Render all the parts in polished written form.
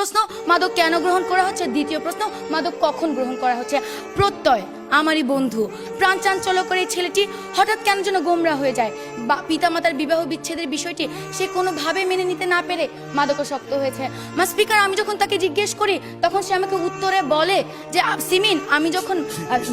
প্রশ্ন, মাদক কেন গ্রহণ করা হচ্ছে। দ্বিতীয় প্রশ্ন, মাদক কখন গ্রহণ করা হচ্ছে। প্রত্যয় আমারই বন্ধু, প্রাণ চাঞ্চল্যকর এই ছেলেটি হঠাৎ কেন যেন গোমরা হয়ে যায়। বা পিতামাতার বিবাহ বিচ্ছেদের বিষয়টি সে কোনোভাবে মেনে নিতে না পেরে মাদকাসক্ত হয়েছে। মা স্পিকার, আমি যখন তাকে জিজ্ঞেস করি তখন সে আমাকে উত্তরে বলে যে সিমিন, আমি যখন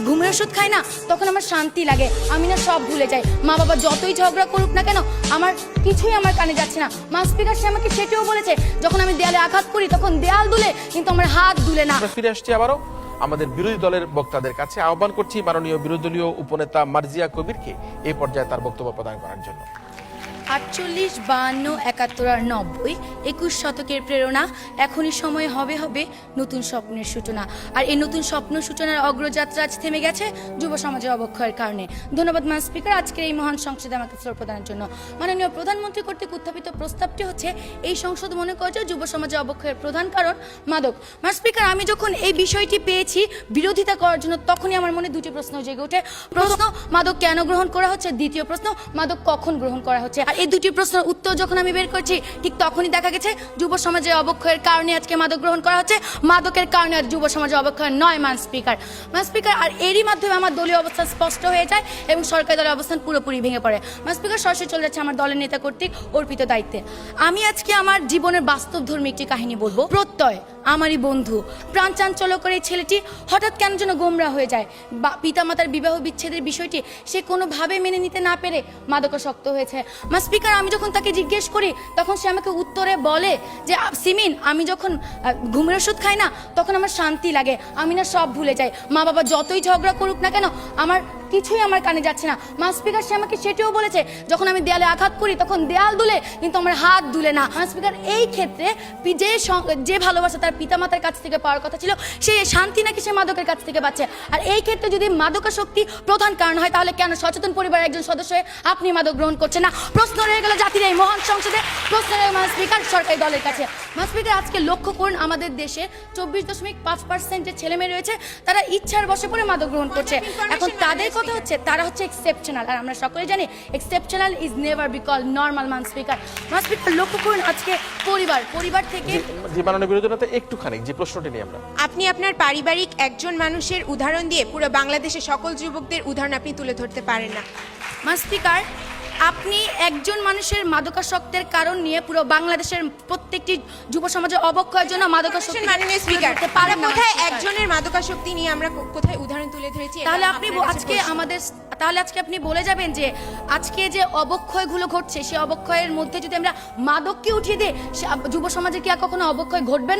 ঘুমের ওষুধ খাই না তখন আমার শান্তি লাগে, আমি না সব ভুলে যাই। মা বাবা যতই ঝগড়া করুক না কেন আমার কিছুই আমার কানে যাচ্ছে না। মা স্পিকার, সে আমাকে সেটিও বলেছে যখন আমি দেয়ালে আঘাত করি তখন দেয়াল দুলে কিন্তু আমার হাত দুলে না। ফিরে আসছি আবারও আমাদের বিরোধী দলের বক্তাদের কাছে। আহ্বান করছি মাননীয় বিরোধী দলীয় উপনেতা মার্জিয়া কবিরকে এই পর্যায়ে তার বক্তব্য প্রদান করার জন্য। 48, 52, 71 আর 90, 21 শতকের প্রেরণা। এখনই সময় হবে হবে নতুন স্বপ্নের সূচনা। আর এই নতুন স্বপ্ন সূচনার অগ্রযাত্রা আজ থেমে গেছে যুব সমাজের অবক্ষয়ের কারণে। ধন্যবাদ মা স্পিকার, আজকের এই মহান সংসদে আমাকে ফ্লোর প্রদানের জন্য। মাননীয় প্রধানমন্ত্রী কর্তৃক উত্থাপিত প্রস্তাবটি হচ্ছে এই সংসদ মনে করে যে যুব সমাজের অবক্ষয়ের প্রধান কারণ মাদক। মা স্পিকার, আমি যখন এই বিষয়টি পেয়েছি বিরোধিতা করার জন্য তখনই আমার মনে দুটি প্রশ্ন জেগে ওঠে। প্রশ্ন, মাদক কেন গ্রহণ করা হচ্ছে। দ্বিতীয় প্রশ্ন, মাদক কখন গ্রহণ করা হচ্ছে। আর এই দুটি প্রশ্নের উত্তর যখন আমি বের করছি ঠিক তখনই দেখা গেছে যুব সমাজের অবক্ষয়ের কারণে আজকে মাদক গ্রহণ করা হচ্ছে, মাদকের কারণে আজ যুব সমাজের অবক্ষয় নয়। মা স্পিকার, আর এরই মাধ্যমে আমার দলীয় অবস্থান স্পষ্ট হয়ে যায় এবং সরকারি দলের অবস্থান পুরোপুরি ভেঙে পড়ে। মা স্পিকার, সরাসরি চলে যাচ্ছে আমার দলের নেতা কর্তৃক অর্পিত দায়িত্বে। আমি আজকে আমার জীবনের বাস্তবধর্মী একটি কাহিনী বলবো। প্রত্যয় আমারই বন্ধু, প্রাণ চাঞ্চল্যকর এই ছেলেটি হঠাৎ কেন যেন গোমরা হয়ে যায়। বা পিতামাতার বিবাহ বিচ্ছেদের বিষয়টি সে কোনোভাবে মেনে নিতে না পেরে মাদকাসক্ত হয়েছে। মা স্পিকার, আমি যখন তাকে জিজ্ঞেস করি তখন সে আমাকে উত্তরে বলে যে সিমিন, আমি যখন ঘুমের ওষুধ খাই না তখন আমার শান্তি লাগে, আমি না সব ভুলে যাই। মা বাবা যতই ঝগড়া করুক না কেন আমার কিছুই আমার কানে যাচ্ছে না। মা স্পিকার, সে আমাকে সেটিও বলেছে যখন আমি দেয়ালে আঘাত করি তখন দেয়াল দুলে কিন্তু আমার হাত দুলে না। মা স্পিকার, এই ক্ষেত্রে যে ভালোবাসা তার পিতামাতার কাছ থেকে পাওয়ার কথা ছিল সেই শান্তি নাকি সে মাদকের কাছ থেকে পাচ্ছে। আর এই ক্ষেত্রে যদি মাদকাসক্তি প্রধান কারণ হয় তাহলে কেন সচেতন পরিবারের একজন সদস্য হয়ে আপনি মাদক গ্রহণ করছেন না। প্রশ্ন রয়ে গেল জাতির এই মহান সংসদে, প্রশ্ন রয়ে মা স্পিকার সরকারি দলের কাছে। মা স্পিকার, আজকে লক্ষ্য করুন আমাদের দেশে 24.5% যে ছেলে মেয়ে রয়েছে তারা ইচ্ছার বশে পড়ে মাদক গ্রহণ করছে। এখন তাদের কথা হচ্ছে তারা হচ্ছে এক্সেপশনাল, আর আমরা সকলে জানি exceptional is never be called normal. মা স্পিকার, লক্ষ্য করুন আজকে পরিবার থেকে যে মাননীয় বিরোধী নেতা একটুখানি যে প্রশ্নটি নিয়ে আমরা আপনি আপনার পারিবারিক একজন মানুষের উদাহরণ দিয়ে পুরো বাংলাদেশের সকল যুবকদের উদাহরণ আপনি তুলে ধরতে পারেন না। মা স্পিকার, আপনি একজন মানুষের মাদকাসক্তের কারণ নিয়ে পুরো বাংলাদেশের প্রত্যেকটি যুব সমাজের অবক্ষয়ের জন্য মাদকাসক্তি মাননীয় স্পিকার, কোথায় একজনের মাদকাসক্তি নিয়ে আমরা কোথায় উদাহরণ তুলে ধরেছি। তাহলে আজকে আপনি বলে যাবেন যে আজকে যে অবক্ষয়গুলো ঘটছে সেই অবক্ষয়ের মধ্যে যদি আমরা মাদককে উঠিয়ে দিই যুব সমাজে কি আর কখনো অবক্ষয় ঘটবে না।